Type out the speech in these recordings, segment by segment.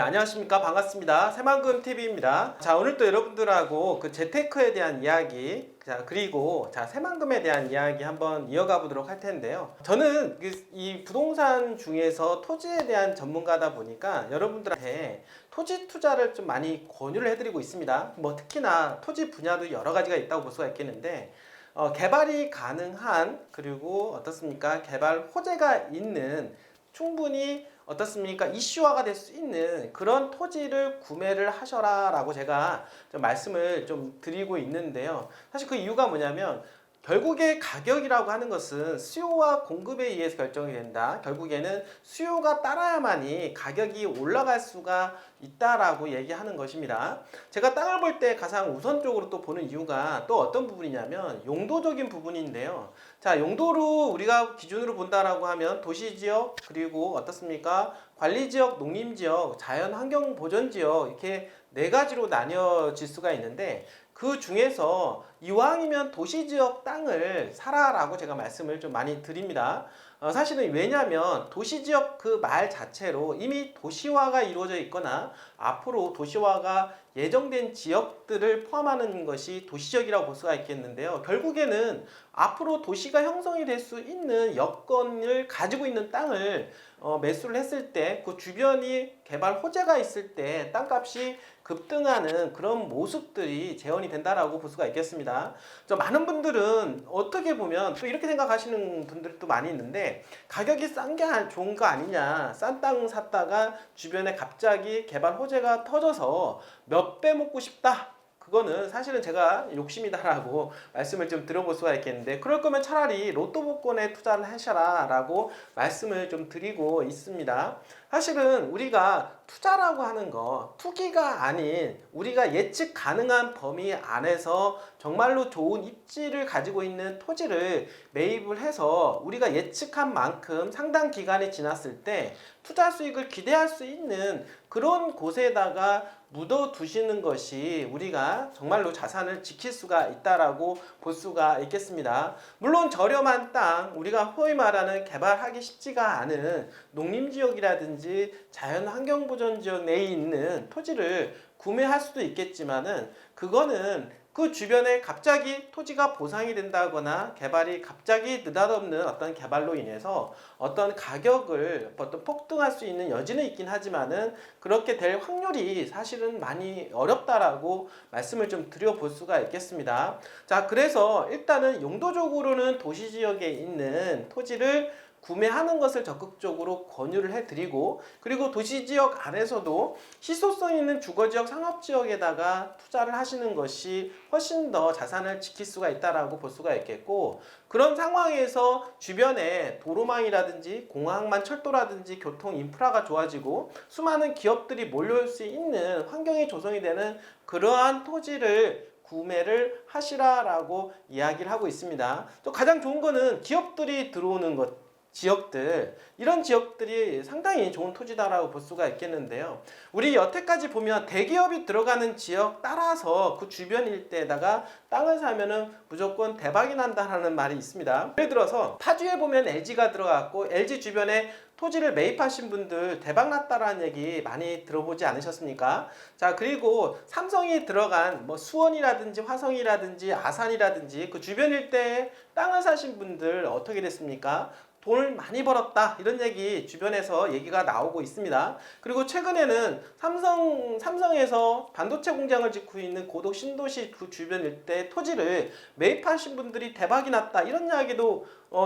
안녕하십니까. 반갑습니다. 새만금TV입니다. 자, 오늘 또 여러분들하고 그 재테크에 대한 이야기, 그리고 새만금에 대한 이야기 한번 이어가 보도록 할 텐데요. 저는 이 부동산 중에서 토지에 대한 전문가다 보니까 여러분들한테 토지 투자를 좀 많이 권유를 해드리고 있습니다. 뭐 특히나 토지 분야도 여러 가지가 있다고 볼 수가 있겠는데, 개발이 가능한, 그리고 어떻습니까? 개발 호재가 있는, 충분히 어떻습니까? 이슈화가 될 수 있는 그런 토지를 구매를 하셔라 라고 제가 좀 말씀을 좀 드리고 있는데요. 사실 그 이유가 뭐냐면, 결국에 가격이라고 하는 것은 수요와 공급에 의해서 결정이 된다. 결국에는 수요가 따라야만이 가격이 올라갈 수가 있다라고 얘기하는 것입니다. 제가 땅을 볼 때 가장 우선적으로 또 보는 이유가 또 어떤 부분이냐면 용도적인 부분인데요. 자, 용도로 우리가 기준으로 본다라고 하면 도시지역, 그리고 어떻습니까? 관리지역, 농림지역, 자연환경보전지역, 이렇게 네 가지로 나뉘어질 수가 있는데, 그 중에서 이왕이면 도시지역 땅을 사라라고 제가 말씀을 좀 많이 드립니다. 사실은 왜냐하면 도시지역 그 말 자체로 이미 도시화가 이루어져 있거나 앞으로 도시화가 예정된 지역들을 포함하는 것이 도시지역이라고 볼 수가 있겠는데요. 결국에는 앞으로 도시가 형성이 될 수 있는 여건을 가지고 있는 땅을 매수를 했을 때 그 주변이 개발 호재가 있을 때 땅값이 급등하는 그런 모습들이 재현이 된다라고 볼 수가 있겠습니다. 많은 분들은 어떻게 보면 또 이렇게 생각하시는 분들도 많이 있는데, 가격이 싼 게 좋은 거 아니냐, 싼 땅 샀다가 주변에 갑자기 개발 호재가 터져서 몇 배 먹고 싶다, 그거는 사실은 제가 욕심이다라고 말씀을 좀 드려볼 수가 있겠는데, 그럴 거면 차라리 로또 복권에 투자를 하셔라 라고 말씀을 좀 드리고 있습니다. 사실은 우리가 투자라고 하는 거, 투기가 아닌 우리가 예측 가능한 범위 안에서 정말로 좋은 입지를 가지고 있는 토지를 매입을 해서 우리가 예측한 만큼 상당 기간이 지났을 때 투자 수익을 기대할 수 있는 그런 곳에다가 묻어 두시는 것이 우리가 정말로 자산을 지킬 수가 있다라고 볼 수가 있겠습니다. 물론 저렴한 땅, 우리가 소위 말하는 개발하기 쉽지가 않은 농림지역이라든지 자연환경보전지역 내에 있는 토지를 구매할 수도 있겠지만은, 그거는 그 주변에 갑자기 토지가 보상이 된다거나 개발이 갑자기 느닷없는 어떤 개발로 인해서 어떤 가격을 어떤 폭등할 수 있는 여지는 있긴 하지만은 그렇게 될 확률이 사실은 많이 어렵다라고 말씀을 좀 드려볼 수가 있겠습니다. 자, 그래서 일단은 용도적으로는 도시지역에 있는 토지를 구매하는 것을 적극적으로 권유를 해드리고, 그리고 도시지역 안에서도 희소성 있는 주거지역, 상업지역에다가 투자를 하시는 것이 훨씬 더 자산을 지킬 수가 있다라고 볼 수가 있겠고, 그런 상황에서 주변에 도로망이라든지 공항만 철도라든지 교통 인프라가 좋아지고 수많은 기업들이 몰려올 수 있는 환경이 조성이 되는 그러한 토지를 구매를 하시라라고 이야기를 하고 있습니다. 또 가장 좋은 거는 기업들이 들어오는 것, 지역들, 이런 지역들이 상당히 좋은 토지다라고 볼 수가 있겠는데요. 우리 여태까지 보면 대기업이 들어가는 지역 따라서 그 주변 일대에다가 땅을 사면은 무조건 대박이 난다라는 말이 있습니다. 예를 들어서 파주에 보면 LG가 들어갔고 LG 주변에 토지를 매입하신 분들 대박 났다라는 얘기 많이 들어보지 않으셨습니까? 자, 그리고 삼성이 들어간 뭐 수원이라든지 화성이라든지 아산이라든지 그 주변 일대에 땅을 사신 분들 어떻게 됐습니까? 돈을 많이 벌었다, 이런 얘기 주변에서 얘기가 나오고 있습니다. 그리고 최근에는 삼성에서 반도체 공장을 짓고 있는 고덕 신도시 그 주변 일대 토지를 매입하신 분들이 대박이 났다, 이런 이야기도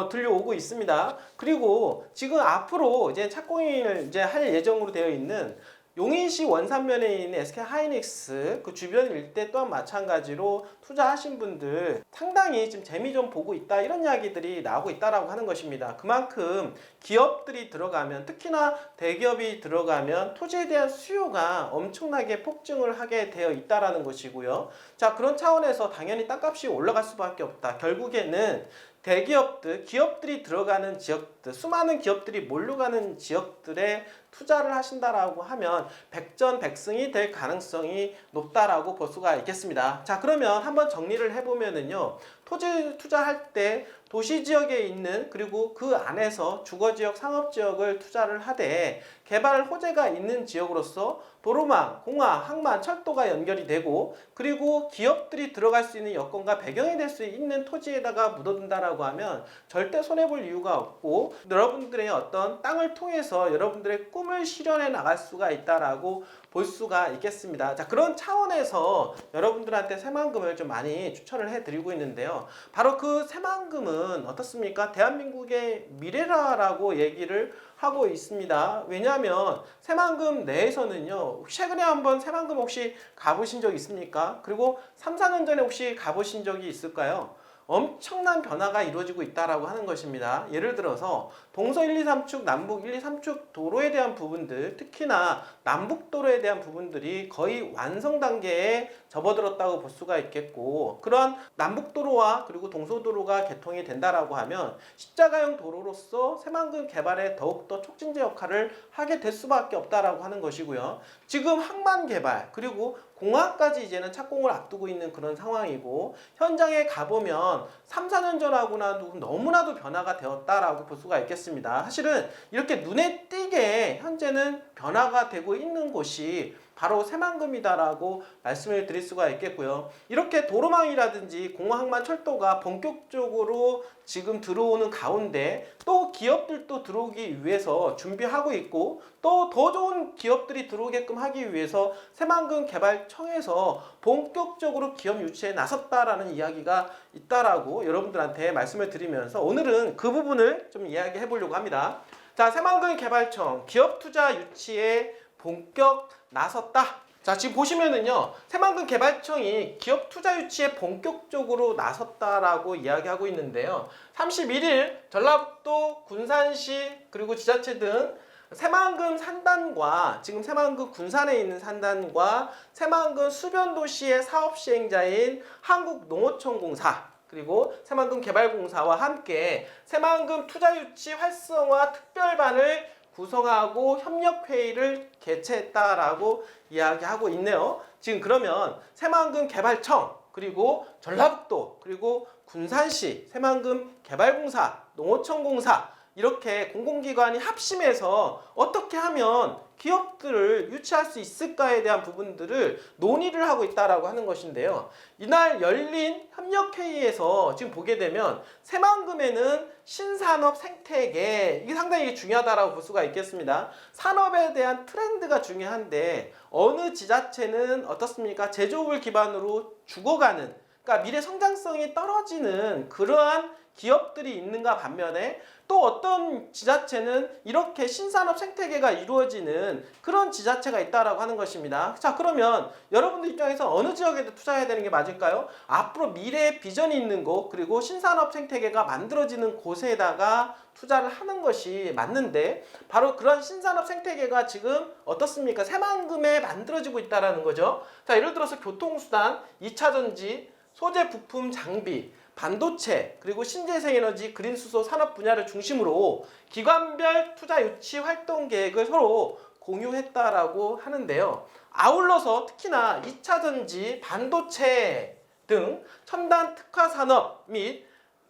들려오고 있습니다. 그리고 지금 앞으로 이제 착공을 이제 할 예정으로 되어 있는 용인시 원산면에 있는 SK하이닉스 그 주변 일대 또한 마찬가지로 투자하신 분들 상당히 지금 재미 좀 보고 있다, 이런 이야기들이 나오고 있다라고 하는 것입니다. 그만큼 기업들이 들어가면, 특히나 대기업이 들어가면 토지에 대한 수요가 엄청나게 폭증을 하게 되어 있다라는 것이고요. 자, 그런 차원에서 당연히 땅값이 올라갈 수밖에 없다. 결국에는 대기업들, 기업들이 들어가는 지역들, 수많은 기업들이 몰려가는 지역들에 투자를 하신다라고 하면 백전백승이 될 가능성이 높다라고 볼 수가 있겠습니다. 자, 그러면 한번 정리를 해보면은요, 토지 투자할 때 도시 지역에 있는 그리고 그 안에서 주거지역, 상업지역을 투자를 하되 개발 호재가 있는 지역으로서 도로망, 공항, 항만, 철도가 연결이 되고 그리고 기업들이 들어갈 수 있는 여건과 배경이 될 수 있는 토지에다가 묻어둔다라고 하면 절대 손해볼 이유가 없고 여러분들의 어떤 땅을 통해서 여러분들의 꿈을 실현해 나갈 수가 있다라고 볼 수가 있겠습니다. 자, 그런 차원에서 여러분들한테 새만금을 좀 많이 추천을 해드리고 있는데요. 바로 그 새만금은 어떻습니까? 대한민국의 미래라고 얘기를 하고 있습니다. 왜냐하면 새만금 내에서는요, 최근에 한번 새만금 혹시 가보신 적 있습니까? 그리고 3, 4년 전에 혹시 가보신 적이 있을까요? 엄청난 변화가 이루어지고 있다라고 하는 것입니다. 예를 들어서 동서 1, 2, 3축, 남북 1, 2, 3축 도로에 대한 부분들, 특히나 남북도로에 대한 부분들이 거의 완성 단계에 접어들었다고 볼 수가 있겠고, 그러한 남북도로와 그리고 동서도로가 개통이 된다라고 하면 십자가형 도로로서 새만금 개발에 더욱더 촉진제 역할을 하게 될 수밖에 없다라고 하는 것이고요. 지금 항만 개발 그리고 공항까지 이제는 착공을 앞두고 있는 그런 상황이고, 현장에 가보면 3, 4년 전하고나도 너무나도 변화가 되었다라고 볼 수가 있겠습니다. 사실은 이렇게 눈에 띄게 현재는 변화가 되고 있는 곳이 바로 새만금이다라고 말씀을 드릴 수가 있겠고요. 이렇게 도로망이라든지 공항만 철도가 본격적으로 지금 들어오는 가운데 또 기업들도 들어오기 위해서 준비하고 있고, 또 더 좋은 기업들이 들어오게끔 하기 위해서 새만금 개발청에서 본격적으로 기업 유치에 나섰다라는 이야기가 있다라고 여러분들한테 말씀을 드리면서 오늘은 그 부분을 좀 이야기해 보려고 합니다. 자, 새만금 개발청 기업 투자 유치에 본격 나섰다. 자, 지금 보시면은요, 새만금 개발청이 기업 투자 유치에 본격적으로 나섰다라고 이야기하고 있는데요. 31일 전라북도 군산시 그리고 지자체 등 새만금 산단과 지금 새만금 군산에 있는 산단과 새만금 수변도시의 사업 시행자인 한국농어촌공사 그리고 새만금 개발공사와 함께 새만금 투자유치 활성화 특별반을 구성하고 협력회의를 개최했다라고 이야기하고 있네요. 지금 그러면 새만금 개발청 그리고 전라북도 그리고 군산시 새만금 개발공사 농어촌공사 이렇게 공공기관이 합심해서 어떻게 하면 기업들을 유치할 수 있을까에 대한 부분들을 논의를 하고 있다라고 하는 것인데요. 이날 열린 협력회의에서 지금 보게 되면 새만금에는 신산업 생태계, 이게 상당히 중요하다라고 볼 수가 있겠습니다. 산업에 대한 트렌드가 중요한데 어느 지자체는 어떻습니까? 제조업을 기반으로 죽어가는, 그러니까 미래 성장성이 떨어지는 그러한 기업들이 있는가 반면에 또 어떤 지자체는 이렇게 신산업 생태계가 이루어지는 그런 지자체가 있다라고 하는 것입니다. 자, 그러면 여러분들 입장에서 어느 지역에 투자해야 되는 게 맞을까요? 앞으로 미래의 비전이 있는 곳 그리고 신산업 생태계가 만들어지는 곳에다가 투자를 하는 것이 맞는데, 바로 그런 신산업 생태계가 지금 어떻습니까? 새만금에 만들어지고 있다라는 거죠. 자, 예를 들어서 교통수단, 2차전지, 소재 부품 장비, 반도체, 그리고 신재생에너지, 그린수소 산업 분야를 중심으로 기관별 투자 유치 활동 계획을 서로 공유했다라고 하는데요. 아울러서 특히나 2차전지, 반도체 등 첨단 특화 산업 및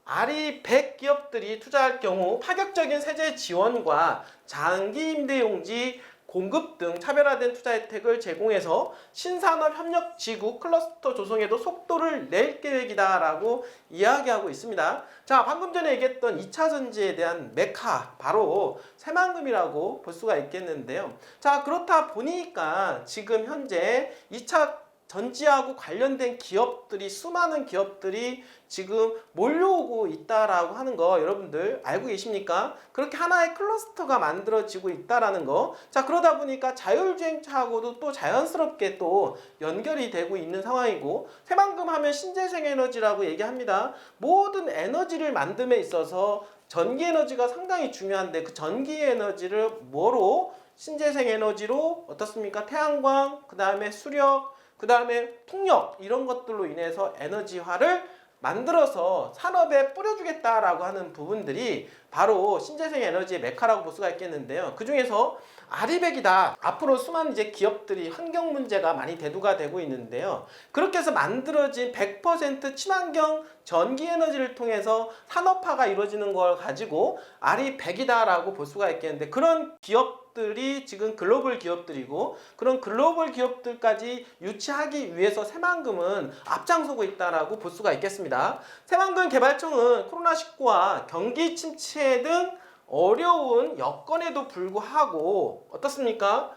RE100 기업들이 투자할 경우 파격적인 세제 지원과 장기 임대용지 공급 등 차별화된 투자 혜택을 제공해서 신산업 협력 지구 클러스터 조성에도 속도를 낼 계획이다라고 이야기하고 있습니다. 자, 방금 전에 얘기했던 2차 전지에 대한 메카, 바로 새만금이라고 볼 수가 있겠는데요. 자, 그렇다 보니까 지금 현재 2차 전지하고 관련된 기업들이, 수많은 기업들이 지금 몰려오고 있다라고 하는 거 여러분들 알고 계십니까? 그렇게 하나의 클러스터가 만들어지고 있다라는 거. 자, 그러다 보니까 자율주행차하고도 또 자연스럽게 또 연결이 되고 있는 상황이고, 새만금 하면 신재생 에너지라고 얘기합니다. 모든 에너지를 만듦에 있어서 전기 에너지가 상당히 중요한데 그 전기 에너지를 뭐로? 신재생 에너지로 어떻습니까? 태양광, 그 다음에 수력, 그 다음에 풍력, 이런 것들로 인해서 에너지화를 만들어서 산업에 뿌려주겠다라고 하는 부분들이 바로 신재생 에너지의 메카라고 볼 수가 있겠는데요. 그 중에서 아리백이다. 앞으로 수많은 이제 기업들이 환경 문제가 많이 대두가 되고 있는데요. 그렇게 해서 만들어진 100% 친환경 전기 에너지를 통해서 산업화가 이루어지는 걸 가지고 아리백이다라고 볼 수가 있겠는데, 그런 기업들이 지금 글로벌 기업들이고, 그런 글로벌 기업들까지 유치하기 위해서 새만금은 앞장서고 있다라고 볼 수가 있겠습니다. 새만금 개발청은 코로나19와 경기 침체 등 어려운 여건에도 불구하고 어떻습니까?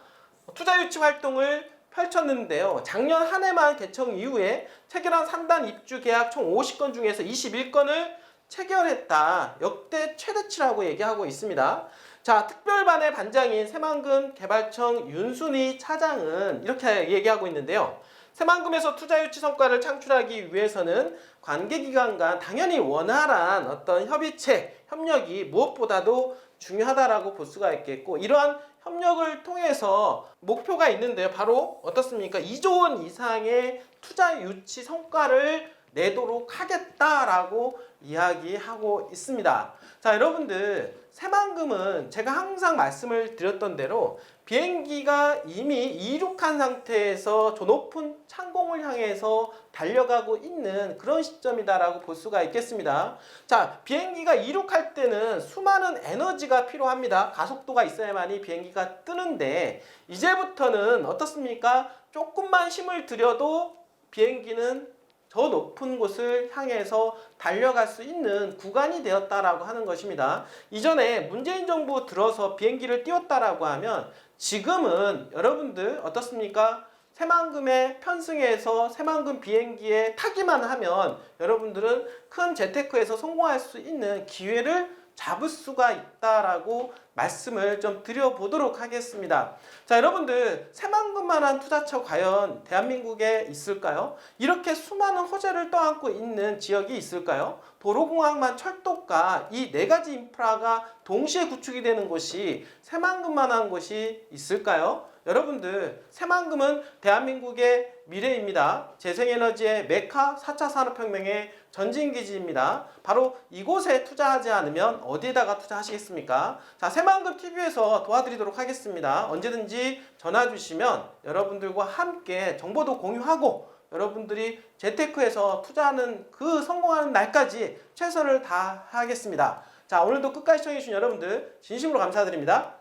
투자 유치 활동을 펼쳤는데요. 작년 한 해만 개청 이후에 체결한 상단 입주 계약 총 50건 중에서 21건을 체결했다. 역대 최대치라고 얘기하고 있습니다. 자, 특별반의 반장인 새만금 개발청 윤순희 차장은 이렇게 얘기하고 있는데요. 새만금에서 투자 유치 성과를 창출하기 위해서는 관계기관 간 당연히 원활한 어떤 협의체, 협력이 무엇보다도 중요하다라고 볼 수가 있겠고, 이러한 협력을 통해서 목표가 있는데요. 바로 어떻습니까? 2조 원 이상의 투자 유치 성과를 내도록 하겠다라고 이야기하고 있습니다. 자, 여러분들, 새만금은 제가 항상 말씀을 드렸던 대로 비행기가 이미 이륙한 상태에서 저 높은 창공을 향해서 달려가고 있는 그런 시점이다라고 볼 수가 있겠습니다. 자, 비행기가 이륙할 때는 수많은 에너지가 필요합니다. 가속도가 있어야만이 비행기가 뜨는데, 이제부터는 어떻습니까? 조금만 힘을 들여도 비행기는 저 높은 곳을 향해서 달려갈 수 있는 구간이 되었다라고 하는 것입니다. 이전에 문재인 정부 들어서 비행기를 띄웠다라고 하면 지금은 여러분들 어떻습니까? 새만금에 편승해서 새만금 비행기에 타기만 하면 여러분들은 큰 재테크에서 성공할 수 있는 기회를 잡을 수가 있다라고 말씀을 좀 드려보도록 하겠습니다. 자, 여러분들, 새만금만한 투자처 과연 대한민국에 있을까요? 이렇게 수많은 호재를 떠안고 있는 지역이 있을까요? 도로공항만 철도가 이 네 가지 인프라가 동시에 구축이 되는 곳이 새만금만한 곳이 있을까요? 여러분들, 새만금은 대한민국의 미래입니다. 재생에너지의 메카 4차 산업혁명의 전진기지입니다. 바로 이곳에 투자하지 않으면 어디에다가 투자하시겠습니까? 자, 새만금 TV에서 도와드리도록 하겠습니다. 언제든지 전화 주시면 여러분들과 함께 정보도 공유하고 여러분들이 재테크에서 투자하는 그 성공하는 날까지 최선을 다하겠습니다. 자, 오늘도 끝까지 시청해주신 여러분들 진심으로 감사드립니다.